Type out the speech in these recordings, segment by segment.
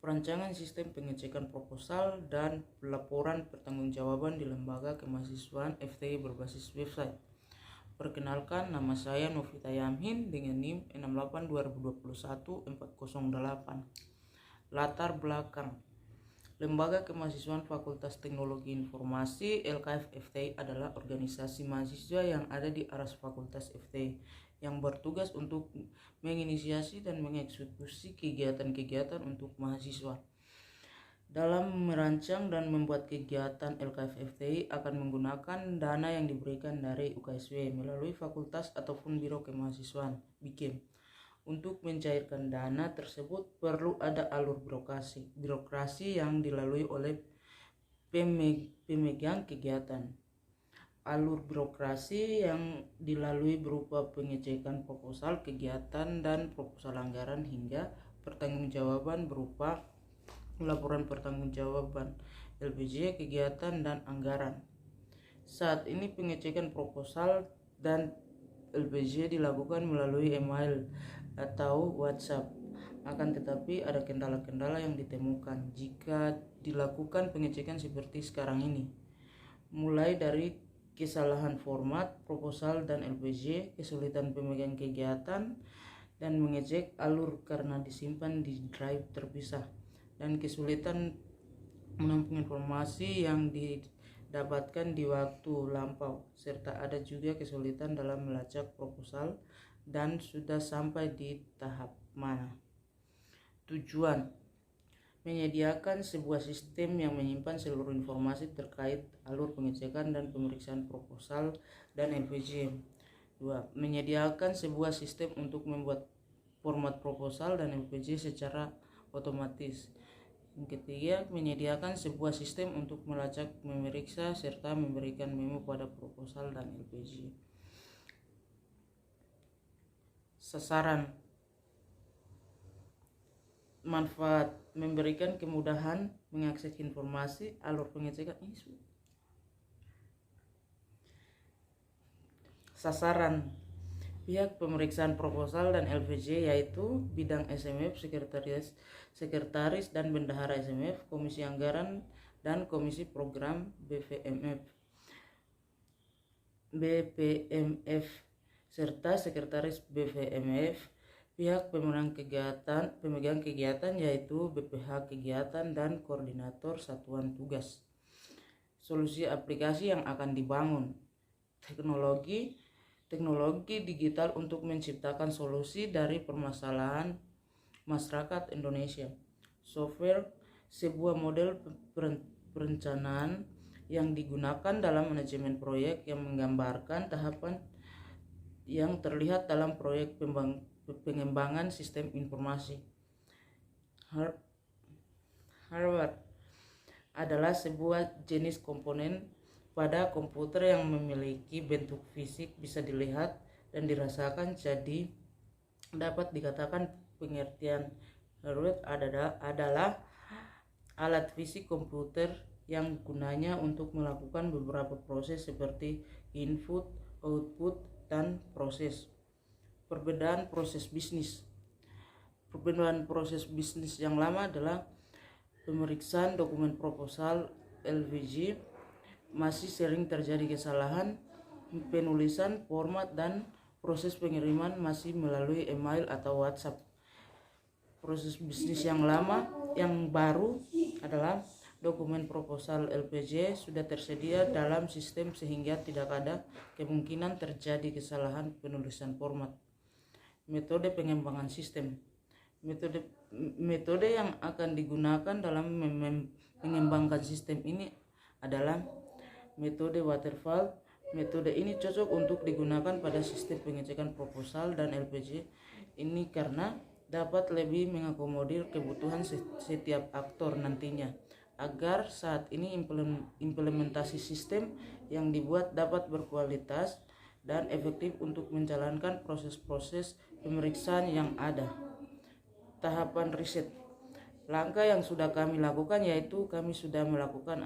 perancangan sistem pengecekan proposal dan pelaporan pertanggungjawaban di lembaga kemahasiswaan FTI berbasis website. Perkenalkan, nama saya Novita Yamhin dengan NIM 68201408. Latar belakang: Lembaga Kemahasiswaan Fakultas Teknologi Informasi LKF FTI adalah organisasi mahasiswa yang ada di aras Fakultas FTI yang bertugas untuk menginisiasi dan mengeksekusi kegiatan-kegiatan untuk mahasiswa. Dalam merancang dan membuat kegiatan, LKF FTI akan menggunakan dana yang diberikan dari UKSW melalui fakultas ataupun biro kemahasiswaan (BIKEM). Untuk mencairkan dana tersebut perlu ada alur birokrasi yang dilalui oleh pemegang kegiatan. Alur birokrasi yang dilalui berupa pengecekan proposal kegiatan dan proposal anggaran hingga pertanggungjawaban berupa laporan pertanggungjawaban LPJ kegiatan dan anggaran. Saat ini pengecekan proposal dan LPJ dilakukan melalui email atau WhatsApp. Akan tetapi ada kendala-kendala yang ditemukan jika dilakukan pengecekan seperti sekarang ini. Mulai dari kesalahan format proposal dan LPJ, kesulitan pemegang kegiatan dan mengecek alur karena disimpan di drive terpisah, dan kesulitan menampung informasi yang didapatkan di waktu lampau, serta ada juga kesulitan dalam melacak proposal dan sudah sampai di tahap mana. Tujuan: menyediakan sebuah sistem yang menyimpan seluruh informasi terkait alur pengecekan dan pemeriksaan proposal dan LPJ. 2. Menyediakan sebuah sistem untuk membuat format proposal dan LPJ secara otomatis. Yang ketiga, menyediakan sebuah sistem untuk melacak, memeriksa, serta memberikan memo pada proposal dan LPJ. Sasaran: manfaat: memberikan kemudahan mengakses informasi alur pengecekan ini. Sasaran: pihak pemeriksaan proposal dan LPJ yaitu bidang SMF, sekretaris dan bendahara SMF, komisi anggaran dan komisi program BPMF serta sekretaris BPMF. Pihak pemegang kegiatan yaitu BPH kegiatan dan koordinator satuan tugas. Solusi aplikasi yang akan dibangun: teknologi digital untuk menciptakan solusi dari permasalahan masyarakat Indonesia. Software: sebuah model perencanaan yang digunakan dalam manajemen proyek yang menggambarkan tahapan yang terlihat dalam proyek pengembangan sistem informasi. Hardware adalah sebuah jenis komponen pada komputer yang memiliki bentuk fisik, bisa dilihat dan dirasakan, jadi dapat dikatakan pengertian. Hardware adalah alat fisik komputer yang gunanya untuk melakukan beberapa proses seperti input, output, dan proses. Perbedaan proses bisnis. Perbedaan proses bisnis yang lama adalah pemeriksaan dokumen proposal LPJ, masih sering terjadi kesalahan penulisan, format, dan proses pengiriman masih melalui email atau WhatsApp. Proses bisnis yang baru adalah dokumen proposal LPJ sudah tersedia dalam sistem sehingga tidak ada kemungkinan terjadi kesalahan penulisan format. Metode pengembangan sistem. Metode yang akan digunakan dalam mengembangkan sistem ini adalah metode waterfall. Metode ini cocok untuk digunakan pada sistem pengecekan proposal dan LPJ ini karena dapat lebih mengakomodir kebutuhan setiap aktor nantinya, agar saat ini implementasi sistem yang dibuat dapat berkualitas dan efektif untuk menjalankan proses-proses pemeriksaan yang ada. Tahapan riset. Langkah yang sudah kami lakukan yaitu kami sudah melakukan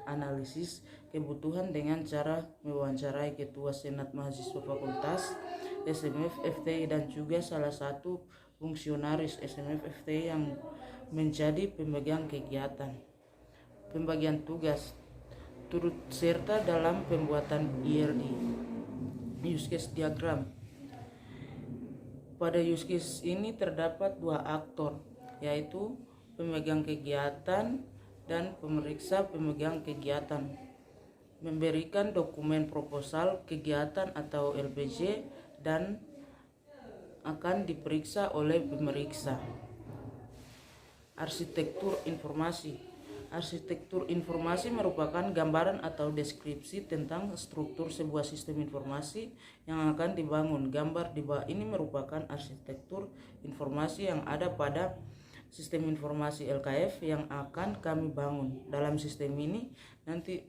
analisis kebutuhan dengan cara mewawancarai Ketua Senat Mahasiswa Fakultas SMF FTI dan juga salah satu fungsionaris SMF FTI yang menjadi pemegang kegiatan. Pembagian tugas turut serta dalam pembuatan IRD, use case diagram. Pada use case ini terdapat dua aktor, yaitu pemegang kegiatan dan pemeriksa pemegang kegiatan. Memberikan dokumen proposal kegiatan atau LPJ dan akan diperiksa oleh pemeriksa. Arsitektur informasi. Arsitektur informasi merupakan gambaran atau deskripsi tentang struktur sebuah sistem informasi yang akan dibangun. Gambar di bawah ini merupakan arsitektur informasi yang ada pada sistem informasi LKF yang akan kami bangun. Dalam sistem ini nanti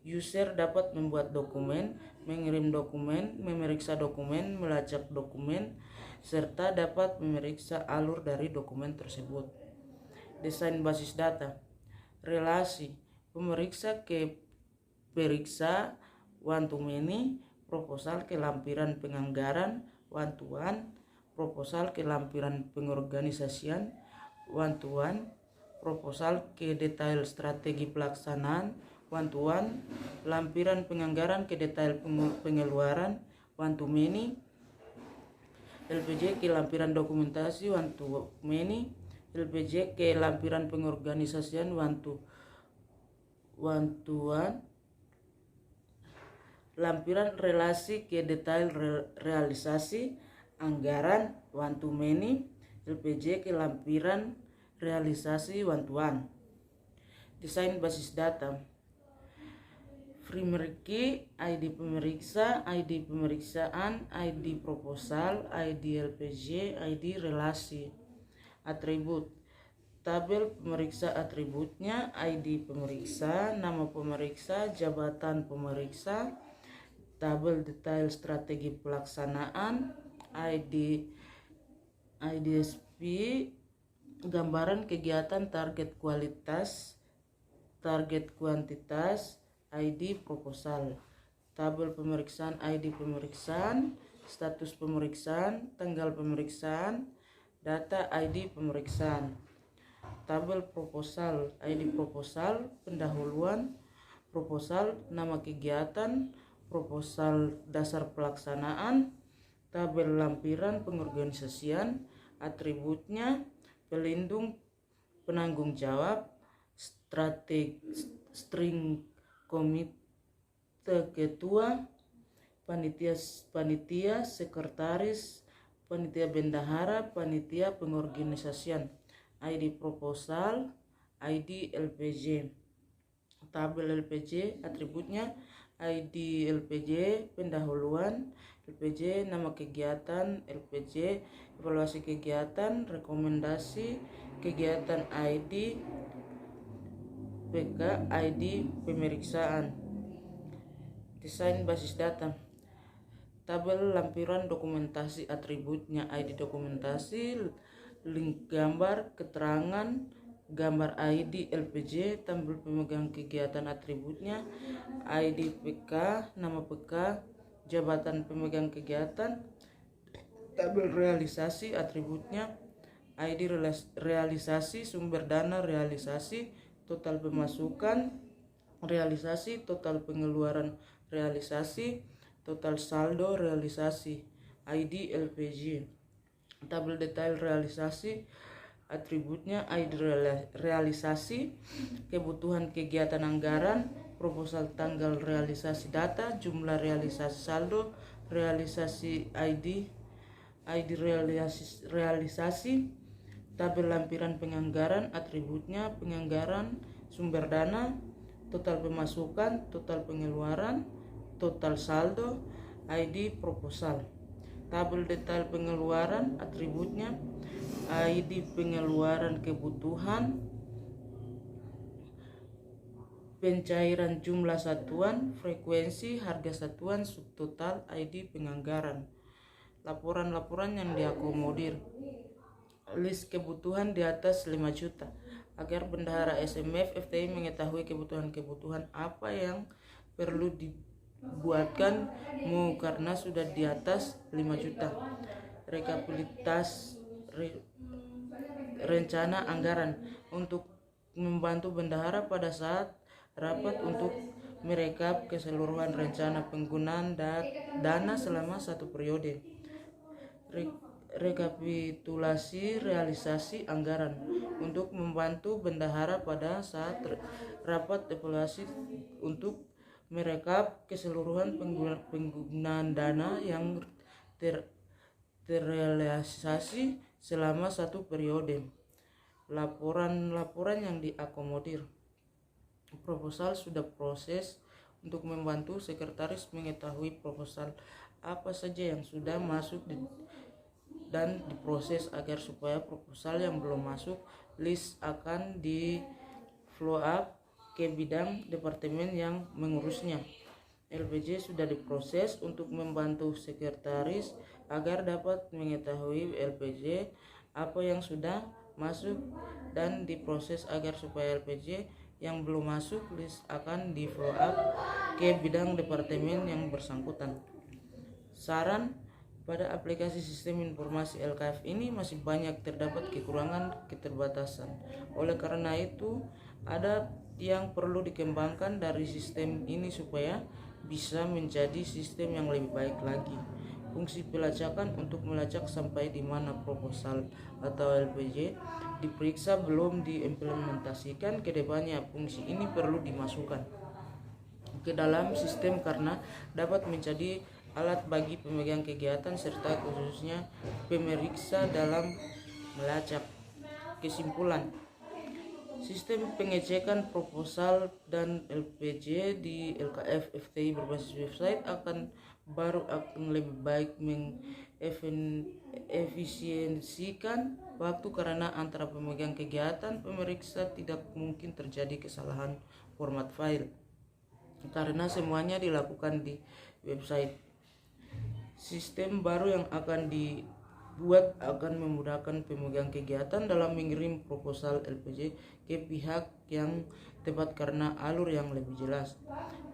user dapat membuat dokumen, mengirim dokumen, memeriksa dokumen, melacak dokumen, serta dapat memeriksa alur dari dokumen tersebut. Desain basis data. Relasi pemeriksa ke periksa, one to many, proposal ke lampiran penganggaran, one to one, proposal ke lampiran pengorganisasian, one to one, proposal ke detail strategi pelaksanaan, one to one, lampiran penganggaran ke detail pengeluaran, one to many, LPJ ke lampiran dokumentasi, one to many, LPJ ke lampiran pengorganisasian, one to one, lampiran relasi ke detail realisasi anggaran, one to many, LPJ ke lampiran realisasi, one to one. Desain basis data. Framework key, ID pemeriksa, ID pemeriksaan, ID proposal, ID LPJ, ID relasi. Atribut. Tabel pemeriksa atributnya, ID pemeriksa, nama pemeriksa, jabatan pemeriksa, tabel detail strategi pelaksanaan, IDSP, gambaran kegiatan target kualitas, target kuantitas, ID proposal. Tabel pemeriksaan, ID pemeriksaan, status pemeriksaan, tanggal pemeriksaan, data ID pemeriksaan. Tabel proposal, ID proposal, pendahuluan, proposal, nama kegiatan, proposal dasar pelaksanaan, tabel lampiran pengorganisasian, atributnya, pelindung, penanggung jawab, string komite ketua, panitia, sekretaris, panitia bendahara, panitia pengorganisasian. ID proposal, ID LPJ. Tabel LPJ atributnya, ID LPJ pendahuluan, LPJ nama kegiatan, LPJ evaluasi kegiatan, rekomendasi kegiatan, ID PK, ID pemeriksaan. Desain basis data. Tabel lampiran dokumentasi atributnya, ID dokumentasi, link gambar, keterangan, gambar ID LPJ, tabel pemegang kegiatan atributnya, ID PK, nama PK, jabatan pemegang kegiatan, tabel realisasi atributnya, ID realisasi, sumber dana realisasi, total pemasukan realisasi, total pengeluaran realisasi, total saldo realisasi, ID LPJ. Tabel detail realisasi atributnya, ID realisasi, kebutuhan kegiatan anggaran, proposal tanggal realisasi data, jumlah realisasi saldo, realisasi ID realisasi, tabel lampiran penganggaran atributnya, penganggaran, sumber dana, total pemasukan, total pengeluaran, total saldo, ID proposal. Tabel detail pengeluaran atributnya, ID pengeluaran kebutuhan, pencairan jumlah satuan, frekuensi, harga satuan, subtotal, ID penganggaran. Laporan-laporan yang diakomodir. List kebutuhan di atas 5 juta. Agar bendahara SMF FTI mengetahui kebutuhan-kebutuhan apa yang perlu dibuatkan karena sudah di atas 5 juta. rencana anggaran untuk membantu bendahara pada saat rapat untuk merekap keseluruhan rencana penggunaan dana selama satu periode. Rekapitulasi realisasi anggaran untuk membantu bendahara pada saat rapat evaluasi untuk merekap keseluruhan penggunaan dana yang terrealisasi selama satu periode. Laporan yang diakomodir. Proposal sudah proses untuk membantu sekretaris mengetahui proposal apa saja yang sudah masuk dan diproses agar supaya proposal yang belum masuk list akan di follow up ke bidang departemen yang mengurusnya. LPJ sudah diproses untuk membantu sekretaris agar dapat mengetahui LPJ apa yang sudah masuk dan diproses agar supaya LPJ yang belum masuk list akan di follow up ke bidang departemen yang bersangkutan. Saran, pada aplikasi sistem informasi LKF ini masih banyak terdapat kekurangan keterbatasan. Oleh karena itu, ada yang perlu dikembangkan dari sistem ini supaya bisa menjadi sistem yang lebih baik lagi. Fungsi pelacakan untuk melacak sampai di mana proposal atau LPJ diperiksa belum diimplementasikan ke depannya. Fungsi ini perlu dimasukkan ke dalam sistem karena dapat menjadi alat bagi pemegang kegiatan serta khususnya pemeriksa dalam melacak. Kesimpulan, sistem pengecekan proposal dan LPJ di LKF FTI berbasis website akan lebih baik mengefisiensikan waktu karena antara pemegang kegiatan pemeriksa tidak mungkin terjadi kesalahan format file karena semuanya dilakukan di website. Sistem baru yang akan dibuat akan memudahkan pemegang kegiatan dalam mengirim proposal LPJ ke pihak yang tepat karena alur yang lebih jelas.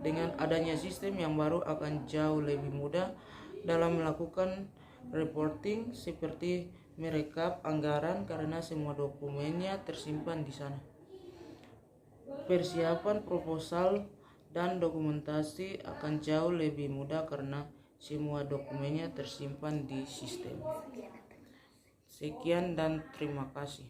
Dengan adanya sistem yang baru akan jauh lebih mudah dalam melakukan reporting seperti merekap anggaran karena semua dokumennya tersimpan di sana. Persiapan proposal dan dokumentasi akan jauh lebih mudah karena semua dokumennya tersimpan di sistem. Sekian dan terima kasih.